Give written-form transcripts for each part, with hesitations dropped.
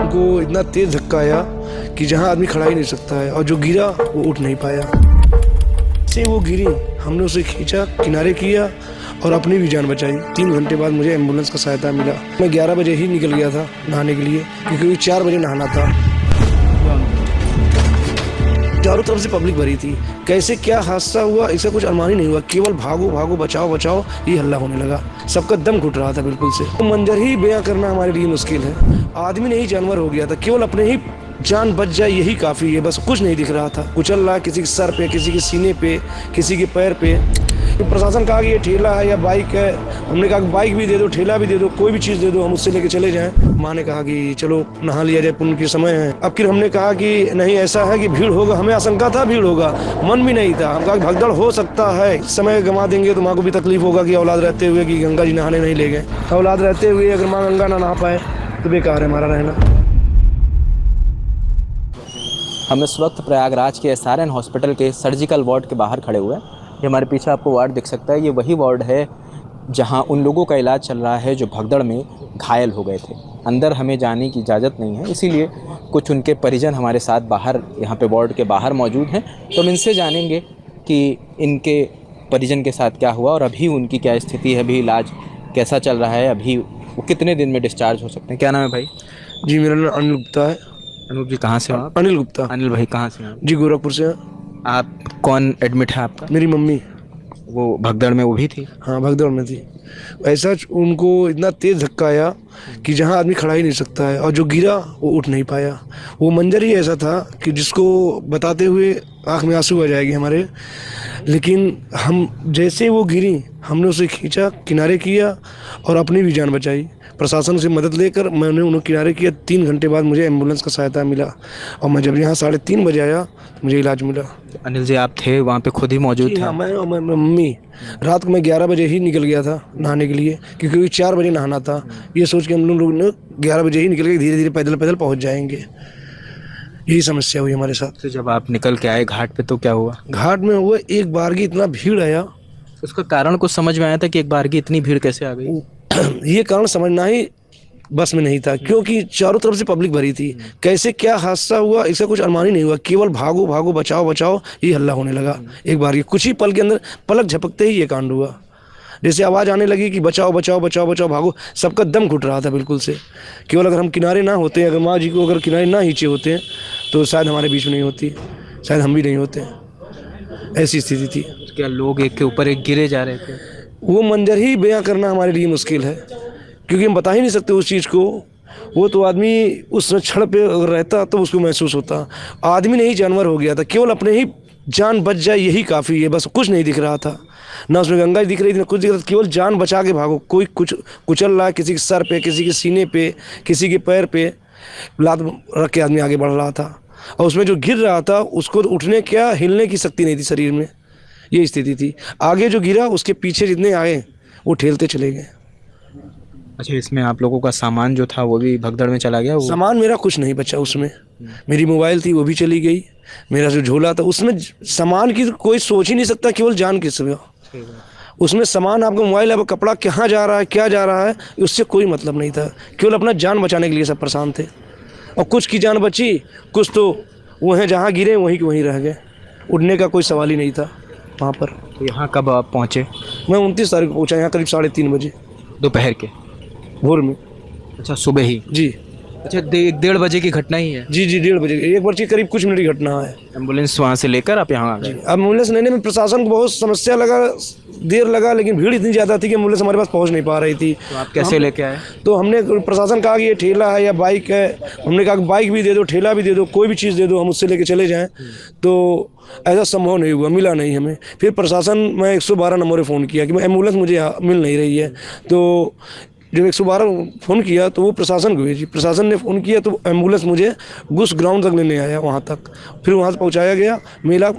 उनको इतना तेज धक्का आया कि जहां आदमी खड़ा ही नहीं सकता है, और जो गिरा वो उठ नहीं पाया। से वो गिरी, हमने उसे खींचा, किनारे किया और अपनी भी जान बचाई। 3 घंटे बाद मुझे एम्बुलेंस का सहायता मिला। मैं 11 बजे ही निकल गया था नहाने के लिए, क्योंकि 4 बजे नहाना था। चारों तरफ से पब्लिक भरी थी। कैसे क्या हादसा हुआ इसका कुछ अनुमान ही नहीं हुआ। केवल भागो भागो, बचाओ बचाओ, ये हल्ला होने लगा। सबका दम घुट रहा था बिल्कुल से। तो मंजर ही बयां करना हमारे लिए मुश्किल है। आदमी नहीं जानवर हो गया था। केवल अपने ही जान बच जाए यही काफ़ी है, बस कुछ नहीं दिख रहा था। कुचल रहा, किसी के सर पे, किसी के सीने पे, किसी के पैर पे। तो प्रशासन कहा कि ये ठेला है या बाइक है। हमने कहा कि बाइक भी दे दो, ठेला भी दे दो, कोई भी चीज़ दे दो, हम उससे लेके चले जाएं। माँ ने कहा कि चलो नहा लिया जाए, पुण्य के समय है। अब फिर हमने कहा कि नहीं, ऐसा है कि भीड़ होगा। हमें आशंका था भीड़ होगा, मन भी नहीं था। हम कहा कि भगदड़ हो सकता है, समय गंवा देंगे तो माँ को भी तकलीफ होगा कि औलाद रहते हुए कि गंगा जी नहाने नहीं ले गए। औलाद रहते हुए अगर माँ गंगा ना नहा पाए तो बेकार है हमारा रहना। हम इस वक्त प्रयागराज के SRN हॉस्पिटल के सर्जिकल वार्ड के बाहर खड़े हुए हैं। ये हमारे पीछे आपको वार्ड दिख सकता है। ये वही वार्ड है जहां उन लोगों का इलाज चल रहा है जो भगदड़ में घायल हो गए थे। अंदर हमें जाने की इजाज़त नहीं है, इसीलिए कुछ उनके परिजन हमारे साथ बाहर यहाँ पे वार्ड के बाहर मौजूद हैं। तो हम इनसे जानेंगे कि इनके परिजन के साथ क्या हुआ और अभी उनकी क्या स्थिति है, अभी इलाज कैसा चल रहा है, अभी वो कितने दिन में डिस्चार्ज हो सकते हैं। क्या नाम है भाई? जी, मेरा नाम अनिल गुप्ता है। अनूप जी, कहाँ से हो आप? अनिल गुप्ता। अनिल भाई, कहाँ से हैं आप? जी, गोरखपुर से। आप कौन एडमिट है आपका? मेरी मम्मी। वो भगदड़ में वो भी थी? हाँ, भगदड़ में थी। ऐसा उनको इतना तेज धक्का आया कि जहां आदमी खड़ा ही नहीं सकता है, और जो गिरा वो उठ नहीं पाया। वो मंजर ही ऐसा था कि जिसको बताते हुए आंख में आंसू आ जाएगी हमारे। लेकिन हम जैसे वो गिरी, हमने उसे खींचा, किनारे किया और अपनी भी जान बचाई। प्रशासन से मदद लेकर मैंने उन्हें किनारे किया। 3 घंटे बाद मुझे एम्बुलेंस का सहायता मिला, और मैं जब यहाँ 3:30 बजे आया तो मुझे इलाज मिला। अनिल जी, आप थे वहाँ पे, खुद ही मौजूद थे? हाँ, मैं और मेरी मम्मी। रात को मैं 11 बजे ही निकल गया था नहाने के लिए, क्योंकि 4 बजे नहाना था। ये सोच के हम लोग ने 11 बजे ही निकल गए, धीरे धीरे पैदल पैदल पहुँच जाएंगे। यही समस्या हुई हमारे साथ। तो जब आप निकल के आए घाट पे तो क्या हुआ? घाट में हुआ एक बारगी इतना भीड़ आया। उसका कारण कुछ समझ में आया था कि एक बार की इतनी भीड़ कैसे आ गई? ये कारण समझना ही बस में नहीं था, क्योंकि चारों तरफ से पब्लिक भरी थी। कैसे क्या हादसा हुआ इसका कुछ अनुमान ही नहीं हुआ। केवल भागो भागो, बचाओ बचाओ, ये हल्ला होने लगा। एक बार ये कुछ ही पल के अंदर, पलक झपकते ही ये कांड हुआ। जैसे आवाज़ आने लगी कि बचाओ बचाओ बचाओ बचाओ, भागो। सबका दम घुट रहा था बिल्कुल से। केवल अगर हम किनारे ना होते, अगर माँ जी को अगर किनारे ना खींचे होते तो शायद हमारे बीच में नहीं होती, शायद हम भी नहीं होते। ऐसी स्थिति थी। क्या लोग एक के ऊपर एक गिरे जा रहे थे? वो मंजर ही बयां करना हमारे लिए मुश्किल है, क्योंकि हम बता ही नहीं सकते उस चीज़ को। वो तो आदमी उस क्षण पे अगर रहता तो उसको महसूस होता। आदमी नहीं जानवर हो गया था। केवल अपने ही जान बच जाए यही काफ़ी है, बस कुछ नहीं दिख रहा था। ना उसमें गंगा दिख रही थी, ना कुछ दिख रहा था। केवल जान बचा के भागो। कोई कुछ कुचल रहा, किसी के सर पे, किसी के सीने पे, किसी के पैर पे लात रख के आदमी आगे बढ़ रहा था। और उसमें जो गिर रहा था उसको उठने क्या, हिलने की शक्ति नहीं थी शरीर में। ये स्थिति थी। आगे जो गिरा उसके पीछे जितने आए वो ठेलते चले गए। अच्छा, इसमें आप लोगों का सामान जो था वो भी भगदड़ में चला गया? सामान मेरा कुछ नहीं बचा उसमें। मेरी मोबाइल थी वो भी चली गई। मेरा जो झोला था उसमें सामान की कोई सोच ही नहीं सकता, केवल जान की सेवा। उसमें सामान, आपका मोबाइल, आपका कपड़ा कहाँ जा रहा है, क्या जा रहा है, उससे कोई मतलब नहीं था। केवल अपना जान बचाने के लिए सब परेशान थे। और कुछ की जान बची, कुछ तो वहीं जहाँ गिरे वहीं के वहीं रह गए। उड़ने का कोई सवाल ही नहीं था वहाँ पर। तो यहाँ कब आप पहुँचे? मैं 29 तारीख को पहुँचा, यहाँ करीब 3:30 बजे दोपहर के? भोर में। अच्छा, सुबह ही? जी। अच्छा, 1-1:30 बजे की घटना ही है? जी 1:30 बजे, 1 बजे करीब कुछ मिनट की घटना है। एम्बुलेंस वहाँ से लेकर आप यहाँ आ गए? अब एम्बुलेंस लेने में प्रशासन को बहुत समस्या लगा, देर लगा, लेकिन भीड़ इतनी ज़्यादा थी कि एम्बुलेंस हमारे पास पहुँच नहीं पा रही थी। तो आप कैसे लेके आए? तो हमने, प्रशासन कहा कि ये ठेला है या बाइक है। हमने कहा कि बाइक भी दे दो, ठेला भी दे दो, कोई भी चीज़ दे दो, हम उससे लेके चले जाएँ। तो ऐसा संभव नहीं हुआ, मिला नहीं हमें। फिर प्रशासन, मैं 112 नंबर फ़ोन किया कि एम्बुलेंस मुझे मिल नहीं रही है। तो जब 112 फ़ोन किया तो वो प्रशासन को भेजी। प्रशासन ने फ़ोन किया तो एम्बुलेंस मुझे गुस ग्राउंड तक लेने आया, वहाँ तक। फिर वहाँ से पहुँचाया गया मेला,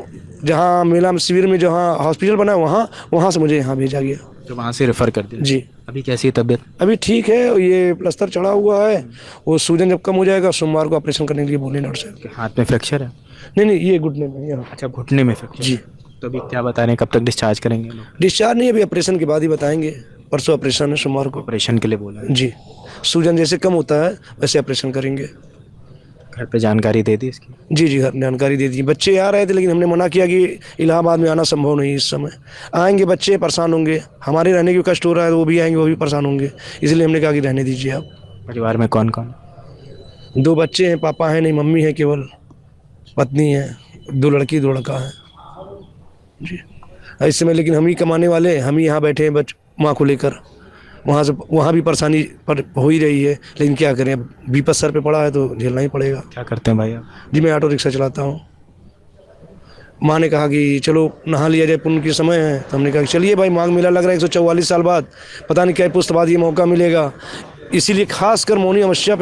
जहाँ मेला में शिविर में जहाँ हॉस्पिटल बना वहाँ से मुझे यहाँ भेजा गया। तो वहाँ से रेफ़र कर दिया? जी। अभी कैसी है तबीयत? अभी ठीक है, ये प्लास्टर चढ़ा हुआ है। वो सूजन जब कम हो जाएगा सोमवार को ऑपरेशन करने के लिए बोले डॉक्टर साहब। हाथ में फ्रैक्चर है? नहीं, ये घुटने में यहाँ। अच्छा, घुटने में फ्रैक्चर? जी। तो अभी क्या बता रहे हैं, कब तक डिस्चार्ज करेंगे? डिस्चार्ज नहीं, अभी ऑपरेशन के बाद ही बताएंगे। परसों ऑपरेशन है, सोमवार को ऑपरेशन के लिए बोला है? जी। सूजन जैसे कम होता है वैसे ऑपरेशन करेंगे। घर पे जानकारी दे दी इसकी? जी जी, घर जानकारी दे दी। बच्चे आ रहे थे लेकिन हमने मना किया कि इलाहाबाद में आना संभव नहीं है इस समय। आएंगे बच्चे परेशान होंगे, हमारे रहने की कष्ट हो रहा है तो वो भी आएंगे, वो भी परेशान होंगे, इसलिए हमने कहा कि रहने दीजिए आप। परिवार में कौन कौन? 2 बच्चे हैं, पापा हैं नहीं, मम्मी है केवल, पत्नी है, 2 लड़की 2 लड़का है जी। इस समय लेकिन हम ही कमाने वाले, हम ही यहाँ बैठे हैं माँ को लेकर। वहाँ भी परेशानी पर हो ही रही है, लेकिन क्या करें, अब विपद सर पे पड़ा है तो झेलना ही पड़ेगा। क्या करते हैं भाई आप? जी मैं ऑटो रिक्शा चलाता हूँ। माँ ने कहा कि चलो नहा लिया जाए, पुण्य के समय है, तो हमने कहा कि चलिए भाई, माघ मेला लग रहा है 144 साल बाद, पता नहीं क्या पुष्ट बाद ये मौका मिलेगा, इसीलिए खासकर मौनी अमावस्या पे